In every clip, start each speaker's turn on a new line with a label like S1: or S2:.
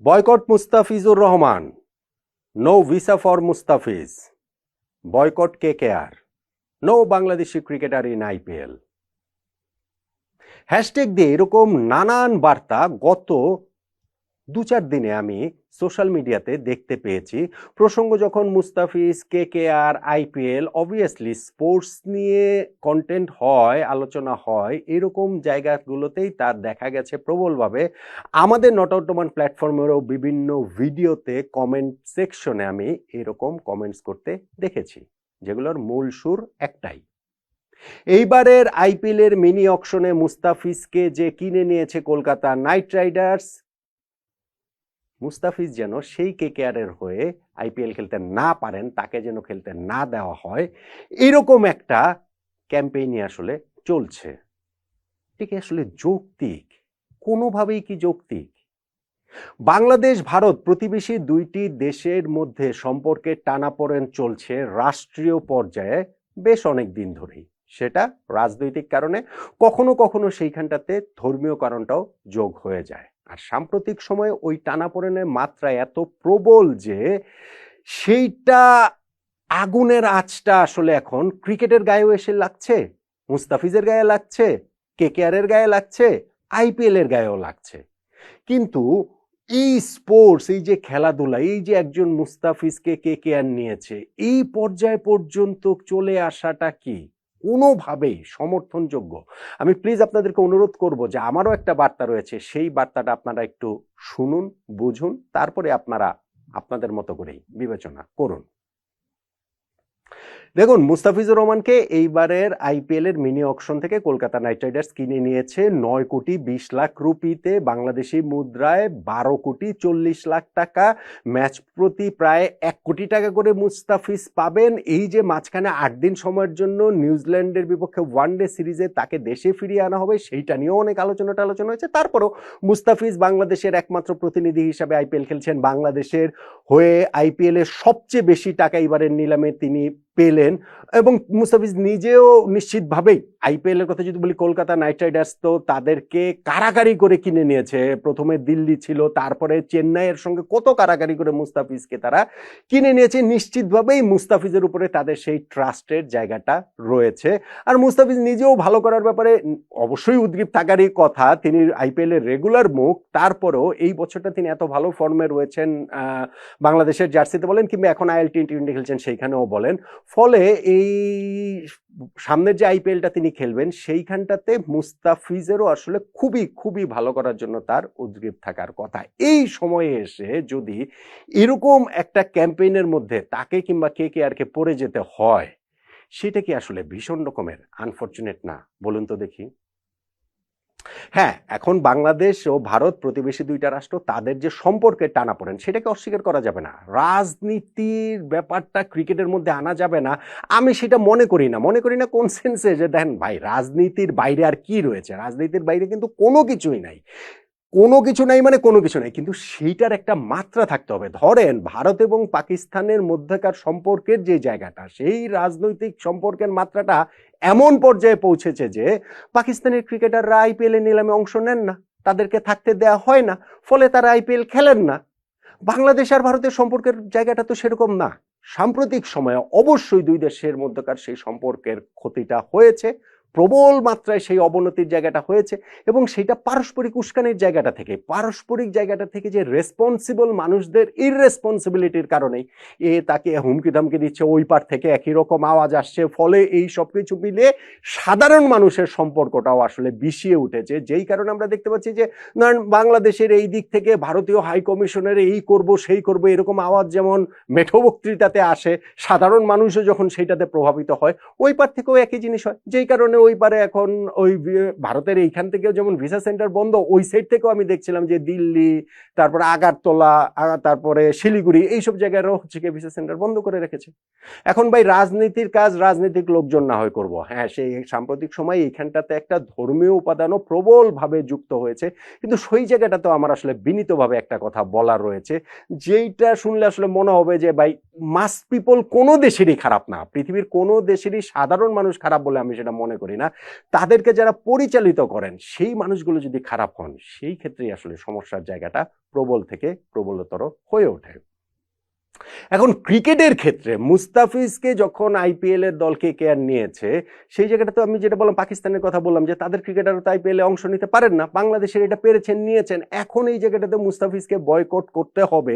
S1: Boycott Mustafizur Rahman. No visa for Mustafiz. Boycott KKR. No Bangladeshi cricketer in IPL. Hashtag দিয়ে এরকম নানান বার্তা গত 2-4 দিনে আমি সোশ্যাল মিডিয়াতে দেখতে পেয়েছি। প্রসঙ্গ যখন Mustafiz, KKR, IPL, obviously sports নিয়ে কন্টেন্ট হয়, আলোচনা হয়, এরকম জায়গাগুলোতেই তার দেখা গেছে প্রবলভাবে। আমাদের নট আউট ওমান প্ল্যাটফর্মেরও বিভিন্ন ভিডিওতে কমেন্ট সেকশনে আমি এরকম কমেন্টস করতে দেখেছি, যেগুলোর মূল সুর একটাই। এইবারের আইপিএলের মিনি অকশনে মুস্তাফিজকে যে কিনে নিয়েছে কলকাতা নাইট রাইডার্স, মুস্তাফিজ যেন সেই কেকেআরের হয়ে আইপিএল খেলতে না পারেন, তাকে যেন খেলতে না দেওয়া হয়, এরকম একটা ক্যাম্পেইনই আসলে চলছে। ঠিক আসলে যৌক্তিক? কোনোভাবেই কি যৌক্তিক? বাংলাদেশ ভারত প্রতিবেশী দুইটি দেশের মধ্যে সম্পর্কের টানাপোড়েন চলছে রাষ্ট্রীয় পর্যায়ে বেশ অনেক দিন ধরেই। সেটা রাজনৈতিক কারণে, কখনো কখনো সেইখানটাতে ধর্মীয় কারণটাও যোগ হয়ে যায়। আর সাম্প্রতিক সময়ে ওই টানাপোড়েনের মাত্রা এত প্রবল যে সেইটা আগুনের আঁচটা আসলে এখন ক্রিকেটের গায়েও এসে লাগছে, মুস্তাফিজের গায়ে লাগছে, কেকেআরের গায়ে লাগছে, আইপিএল এর গায়েও লাগছে। কিন্তু এই স্পোর্টস, এই যে খেলাধুলা, এই যে একজন মুস্তাফিজকে কেকেআর নিয়েছে, এই পর্যায় পর্যন্ত চলে আসাটা কি কোনোভাবেই সমর্থনযোগ্য? আমি প্লিজ আপনাদেরকে অনুরোধ করব যে আমারও একটা বার্তা রয়েছে, সেই বার্তাটা আপনারা একটু শুনুন, বুঝুন, তারপরে আপনারা আপনাদের মতো করেই বিবেচনা করুন। দেখুন, মুস্তাফিজুর রহমানকে এইবারের আইপিএল এর মিনি অকশন থেকে কলকাতা নাইট রাইডার্স কিনে নিয়েছে 9,20,00,000 রুপিতে, বাংলাদেশি মুদ্রায় 12,40,00,000 টাকা। ম্যাচ প্রতি প্রায় 1 কোটি টাকা করে মুস্তাফিজ পাবেন। এই যে মাঝখানে 8 দিন সময়ের জন্য নিউজিল্যান্ডের বিপক্ষে ওয়ানডে সিরিজে তাকে দেশে ফিরিয়ে আনা হবে, সেইটা নিয়েও অনেক আলোচনা হয়েছে। তারপরও মুস্তাফিজ বাংলাদেশের একমাত্র প্রতিনিধি হিসাবে আইপিএল খেলছেন, বাংলাদেশের হয়ে আইপিএল এর সবচেয়ে বেশি টাকা এবারের নিলামে তিনি পেলেন। এবং মুস্তাফিজ নিজেও নিশ্চিতভাবেই, আইপিএল এর কথা যদি বলি, কলকাতা নাইট রাইডার্স তো তাদেরকে কারাকারি করে কিনে নিয়েছে। প্রথমে দিল্লি ছিল, তারপরে চেন্নাইয়ের সঙ্গে কত কারাকারি করে মুস্তাফিজকে তারা কিনে নিয়েছে। নিশ্চিতভাবেই মুস্তাফিজের উপরে তাদের সেই ট্রাস্টের জায়গাটা রয়েছে। আর মুস্তাফিজ নিজেও ভালো করার ব্যাপারে অবশ্যই উদ্গ্রীব থাকারই কথা। তিনি আইপিএল এর রেগুলার মুখ, তারপরেও এই বছরটা তিনি এত ভালো ফর্মে রয়েছেন, বাংলাদেশের জার্সিতে বলেন কিংবা এখন আইএল টি20 খেলছেন সেইখানেও বলেন। ফলে এই সামনের যে আইপিএলটা তিনি খেলবেন, সেইখানটাতে মুস্তাফিজেরও আসলে খুবই খুবই ভালো করার জন্য তার উদ্গ্রীব থাকার কথা। এই সময়ে এসে যদি এরকম একটা ক্যাম্পেইনের মধ্যে তাকে কিংবা কেকেআরকে পড়ে যেতে হয়, সেটা কি আসলে ভীষণ রকমের আনফরচুনেট না? বলুন তো দেখি। হ্যাঁ, এখন বাংলাদেশ ও ভারত প্রতিবেশী দুইটা রাষ্ট্র, তাদের যে সম্পর্কে টানাপোড়েন, সেটাকে অস্বীকার করা যাবে না। রাজনীতির ব্যাপারটা ক্রিকেটের মধ্যে আনা যাবে না, আমি সেটা মনে করি না। কোন সেন্সে? যে দেখেন ভাই, রাজনীতির বাইরে আর কি রয়েছে? রাজনীতির বাইরে কিন্তু কোনো কিছুই নাই। মানে কোনো কিছু নাই, কিন্তু সেইটার একটা মাত্রা থাকতে হবে। ধরেন ভারত এবং পাকিস্তানের মধ্যকার সম্পর্কের যে জায়গাটা, সেই রাজনৈতিক সম্পর্কের মাত্রাটা এমন পর্যায়ে পৌঁছেছে যে পাকিস্তানের ক্রিকেটাররা আইপিএল এ নিলামে অংশ নেন না, তাদেরকে থাকতে দেয়া হয় না, ফলে তারা আইপিএল খেলেন না। বাংলাদেশ আর ভারতের সম্পর্কের জায়গাটা তো সেরকম না। সাম্প্রতিক সময়ে অবশ্যই দুই দেশের মধ্যকার সেই সম্পর্কের ক্ষতিটা হয়েছে, প্রবল মাত্রায় সেই অবনতির জায়গাটা হয়েছে, এবং সেটা পারস্পরিক উস্কানির জায়গাটা থেকে, পারস্পরিক জায়গাটা থেকে যে রেসপন্সিবল মানুষদের ইররেসপন্সিবিলিটির কারণেই তাকে হুমকি ধামকি দিচ্ছে, ওই পার থেকে একই রকম আওয়াজ আসছে। ফলে এই সব কিছু মিলে সাধারণ মানুষের সম্পর্কটাও আসলে বিষিয়ে উঠেছে, যেই কারণে আমরা দেখতে পাচ্ছি যে বাংলাদেশের এই দিক থেকে ভারতীয় হাই কমিশনের এই করব সেই করব এরকম আওয়াজ যেমন মেঠো বক্তৃতাতে আসে, সাধারণ মানুষও যখন সেইটাতে প্রভাবিত হয়, ওই পার থেকেও একই জিনিস হয়। যেই কারণে ওই পারে এখন ওই ভারতের এইখান থেকেও যেমন ভিসা সেন্টার বন্ধ, ওই সাইড থেকেও আমি দেখছিলাম যে দিল্লি, তারপরে আগারতলা, তারপরে শিলিগুড়ি, এইসব জায়গায়ও হচ্ছে কি ভিসা সেন্টার বন্ধ করে রেখেছে। এখন ভাই, রাজনীতির কাজ রাজনৈতিক লোকজন না হয় করবো। হ্যাঁ, সেই সাম্প্রতিক সময় এইখানটাতে একটা ধর্মীয় উপাদানও প্রবল ভাবে যুক্ত হয়েছে, কিন্তু সেই জায়গাটাতেও আমার আসলে বিনীতভাবে একটা কথা বলার রয়েছে, যেইটা শুনলে আসলে মনে হবে যে ভাই, মাস পিপল কোনো দেশেরই খারাপ না, পৃথিবীর কোনো দেশেরই সাধারণ মানুষ খারাপ বলে আমি সেটা মনে করি করি না, তাদেরকে যারা পরিচালিত করেন সেই মানুষগুলো যদি খারাপ হন, সেই ক্ষেত্রেই আসলে সমস্যার জায়গাটা প্রবল থেকে প্রবলতর হয়ে ওঠে। এখন ক্রিকেটের ক্ষেত্রে মুস্তাফিজকে যখন আইপিএল এর দল কেকেআর নিয়েছে, সেই জায়গাটা তো আমি যেটা বললাম, পাকিস্তানের কথা বললাম যে তাদের ক্রিকেটারও তো আইপিএল এ অংশ নিতে পারেন না, বাংলাদেশের এটা পেরেছেন, নিয়েছেন, এখন এই জায়গাটাতে মুস্তাফিজকে বয়কট করতে হবে,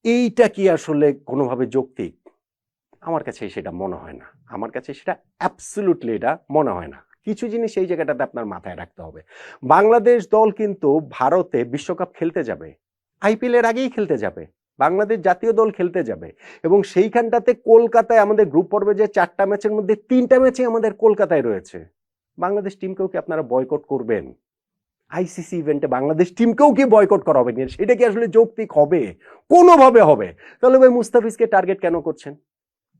S1: এইটা কি আসলে কোনোভাবে যৌক্তিক? আমার কাছে সেটা মনে হয় না, আমার কাছে সেটা অ্যাবসলিউটলি এটা মনে হয় না। কিছু জিনিস এই জায়গাটাতে আপনার মাথায় রাখতে হবে। বাংলাদেশ দল কিন্তু ভারতে বিশ্বকাপ খেলতে যাবে, আইপিএল এর আগেই খেলতে যাবে, বাংলাদেশ জাতীয় দল খেলতে যাবে, এবং সেইখানটাতে কলকাতায় আমাদের গ্রুপ পর্বে যে 4টা ম্যাচের মধ্যে 3টা ম্যাচই আমাদের কলকাতায় রয়েছে। বাংলাদেশ টিমকেও কি আপনারা বয়কট করবেন? আইসিসি ইভেন্টে বাংলাদেশ টিমকেও কি বয়কট করা হবে? সেটা কি আসলে যৌক্তিক হবে? কোনোভাবে হবে? তাহলে ভাই মুস্তাফিজকে টার্গেট কেন করছেন?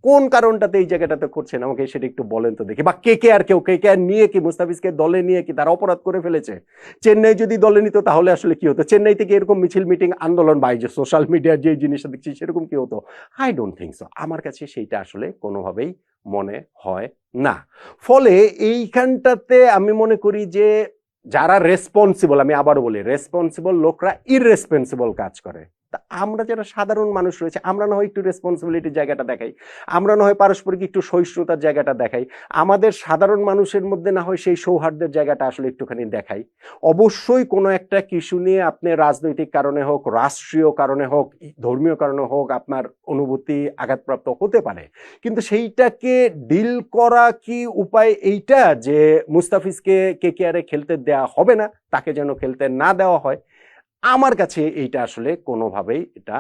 S1: কোন কারণটাতে এই জায়গাটাতে করছেন আমাকে সেটা একটু বলেন তো দেখি। বা কেকেআর নিয়ে কি, মুস্তাফিজকে দলে নিয়ে কি তারা অপরাধ করে ফেলেছে? চেন্নাই যদি দলে নিত তাহলে আসলে কি হতো? চেন্নাই থেকে এরকম মিছিল মিটিং আন্দোলন বা যে সোশ্যাল মিডিয়ার যে জিনিসটা দেখছি সেরকম কি হতো? I don't think so. আমার কাছে সেইটা আসলে কোনোভাবেই মনে হয় না। ফলে এইখানটাতে আমি মনে করি যে যারা রেসপন্সিবল, আমি আবারও বলি, রেসপন্সিবল লোকরা ইররেসপন্সিবল কাজ করে। তা আমরা যারা সাধারণ মানুষ রয়েছে, আমরা না হয় একটু রেসপন্সিবিলিটির জায়গাটা দেখাই, আমরা না হয় পারস্পরিক একটু সহিষ্ণুতার জায়গাটা দেখাই, আমাদের সাধারণ মানুষের মধ্যে না হয় সেই সৌহার্দ্যের জায়গাটা আসলে একটুখানি দেখাই। অবশ্যই কোনো একটা ইস্যু নিয়ে আপনি রাজনৈতিক কারণে হোক, রাষ্ট্রীয় কারণে হোক, ধর্মীয় কারণে হোক, আপনার অনুভূতি আঘাতপ্রাপ্ত হতে পারে, কিন্তু সেইটাকে ডিল করা কি উপায় এইটা যে মুস্তাফিজকে কেকেআরে খেলতে দেয়া হবে না, তাকে যেন খেলতে না দেওয়া হয়? আমার কাছে এইটা আসলে কোনোভাবেই এটা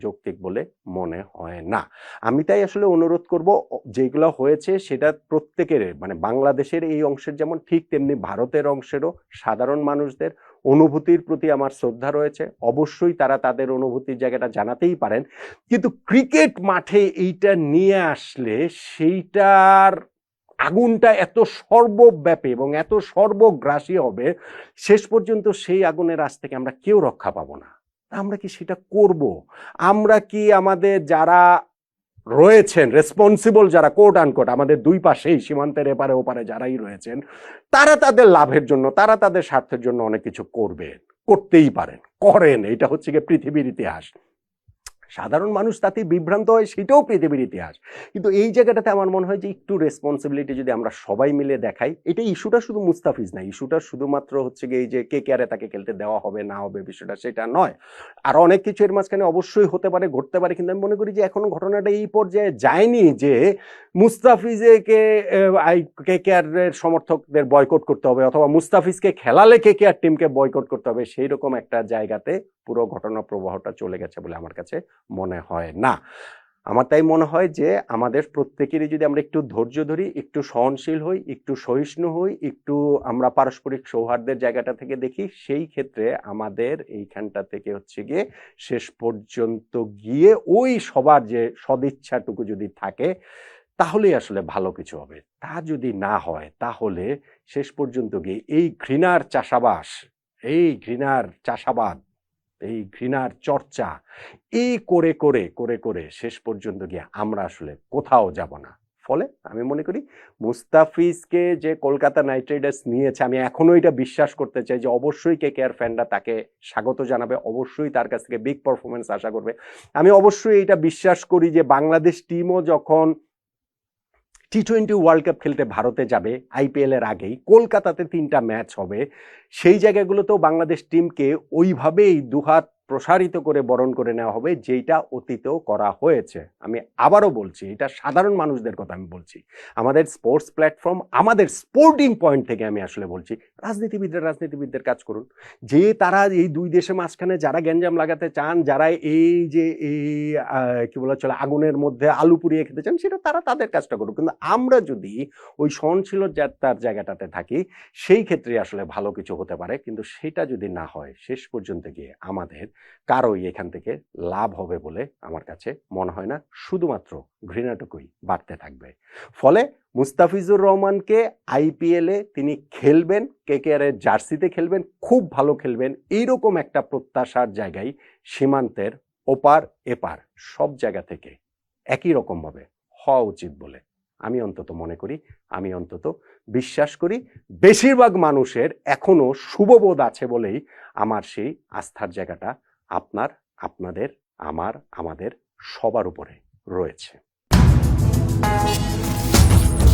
S1: যৌক্তিক বলে মনে হয় না। আমি তাই আসলে অনুরোধ করব, যেগুলো হয়েছে সেটা প্রত্যেকের, মানে বাংলাদেশের এই অংশের যেমন ঠিক তেমনি ভারতের অংশেরও সাধারণ মানুষদের অনুভূতির প্রতি আমার শ্রদ্ধা রয়েছে, অবশ্যই তারা তাদের অনুভূতির জায়গাটা জানাতেই পারেন, কিন্তু ক্রিকেট মাঠে এইটা নিয়ে আসলে সেইটার আগুনটা এত সর্বব্যাপী এবং এত সর্বগ্রাসী হবে, শেষ পর্যন্ত সেই আগুনের আঁচ থেকে আমরা কেউ রক্ষা পাবো না। আমরা কি সেটা করব? আমরা কি আমাদের যারা রয়েছেন রেসপন্সিবল, যারা কোট আনকোট আমাদের দুই পাশেই সীমান্তের এপারে ওপারে যারাই রয়েছেন, তারা তাদের লাভের জন্য, তারা তাদের স্বার্থের জন্য অনেক কিছু করবেন, করতেই পারেন, করেন, এটা হচ্ছে গিয়ে পৃথিবীর ইতিহাস। সাধারণ মানুষ তাতে বিভ্রান্ত হয়, সেটাও পৃথিবীর ইতিহাস। কিন্তু এই জায়গাটাতে আমার মনে হয় যে একটু রেসপন্সিবিলিটি যদি আমরা সবাই মিলে দেখাই, এটা ইস্যুটা শুধু মুস্তাফিজ না, ইস্যুটা শুধুমাত্র হচ্ছে গিয়ে এই যে কেকেআরে তাকে খেলতে দেওয়া হবে না হবে বিষয়টা সেটা নয়, আর অনেক কিছু এর মাঝখানে অবশ্যই হতে পারে, ঘটতে পারে, কিন্তু আমি মনে করি যে এখনো ঘটনাটা এই পর্যায়ে যায়নি যে মুস্তাফিজকে কেকেআর এর সমর্থকদের বয়কট করতে হবে, অথবা মুস্তাফিজকে খেলালে কেকেআর টিমকে বয়কট করতে হবে, সেই রকম একটা জায়গাতে পুরো ঘটনা প্রবাহটা চলে গেছে বলে আমার কাছে মনে হয় না। আমার তাই মনে হয় যে আমাদের প্রত্যেকেরই যদি আমরা একটু ধৈর্য ধরি, একটু সহনশীল হই, একটু সহিষ্ণু হই, একটু আমরা পারস্পরিক সৌহার্দ্যের জায়গাটা থেকে দেখি, সেই ক্ষেত্রে আমাদের এইখানটা থেকে হচ্ছে গিয়ে শেষ পর্যন্ত গিয়ে ওই সবার যে সদিচ্ছাটুকু যদি থাকে, তাহলেই আসলে ভালো কিছু হবে। তা যদি না হয়, তাহলে শেষ পর্যন্ত গিয়ে এই ঘৃণার চাষাবাস, এই ঘৃণার চাষাবাদ, এই ঘৃণার চর্চা, এই করে করে করে করে শেষ পর্যন্ত গিয়ে আমরা আসলে কোথাও যাব না। ফলে আমি মনে করি মুস্তাফিজকে যে কলকাতা নাইট রাইডার্স নিয়েছে, আমি এখনো এটা বিশ্বাস করতে চাই যে অবশ্যই কেকেআর ফ্যানরা তাকে স্বাগত জানাবে, অবশ্যই তার কাছ থেকে বিগ পারফরমেন্স আশা করবে। আমি অবশ্যই এটা বিশ্বাস করি যে বাংলাদেশ টিমও যখন টি-20 ওয়ার্ল্ড কাপ খেলতে ভারতে যাবে আইপিএল এর আগেই, কলকাতাতে 3টা ম্যাচ হবে, সেই জায়গাগুলোতেও বাংলাদেশ টিমকে ওইভাবেই দুহাত প্রসারিত করে বরণ করে নেওয়া হবে, যেটা অতীতেও করা হয়েছে। আমি আবারও বলছি, এটা সাধারণ মানুষদের কথা আমি বলছি, আমাদের স্পোর্টস প্ল্যাটফর্ম, আমাদের স্পোর্টিং পয়েন্ট থেকে আমি আসলে বলছি, রাজনীতিবিদদের কাজ করুন, যে তারা এই দুই দেশের মাঝখানে যারা গ্যাঞ্জাম লাগাতে চান, যারা এই যে এই কি বলা চলে আগুনের মধ্যে আলু পুড়িয়ে খেতে চান, সেটা তারা তাদের কাজটা করুক, কিন্তু আমরা যদি ওই সহনশীলতার জায়গাটাতে থাকি, সেই ক্ষেত্রে আসলে ভালো কিছু হতে পারে। কিন্তু সেটা যদি না হয়, শেষ পর্যন্ত গিয়ে আমাদের কারোই এখান থেকে লাভ হবে বলে আমার কাছে মনে হয় না, শুধুমাত্র ঘৃণাটুকুই বাড়তে থাকবে। ফলে মুস্তাফিজুর রহমানকে আইপিএলে তিনি খেলবেন, কেকেআর এর জার্সিতে খেলবেন, খুব ভালো খেলবেন, এইরকম একটা প্রত্যাশার জায়গায় সীমান্তের ওপার এপার সব জায়গা থেকে একই রকম ভাবে হওয়া উচিত বলে আমি অন্তত মনে করি, আমি অন্তত বিশ্বাস করি বেশিরভাগ মানুষের এখনো শুভবোধ আছে বলেই আমার সেই আস্থার জায়গাটা আপনার, আপনাদের, আমাদের সবার উপরে রয়েছে।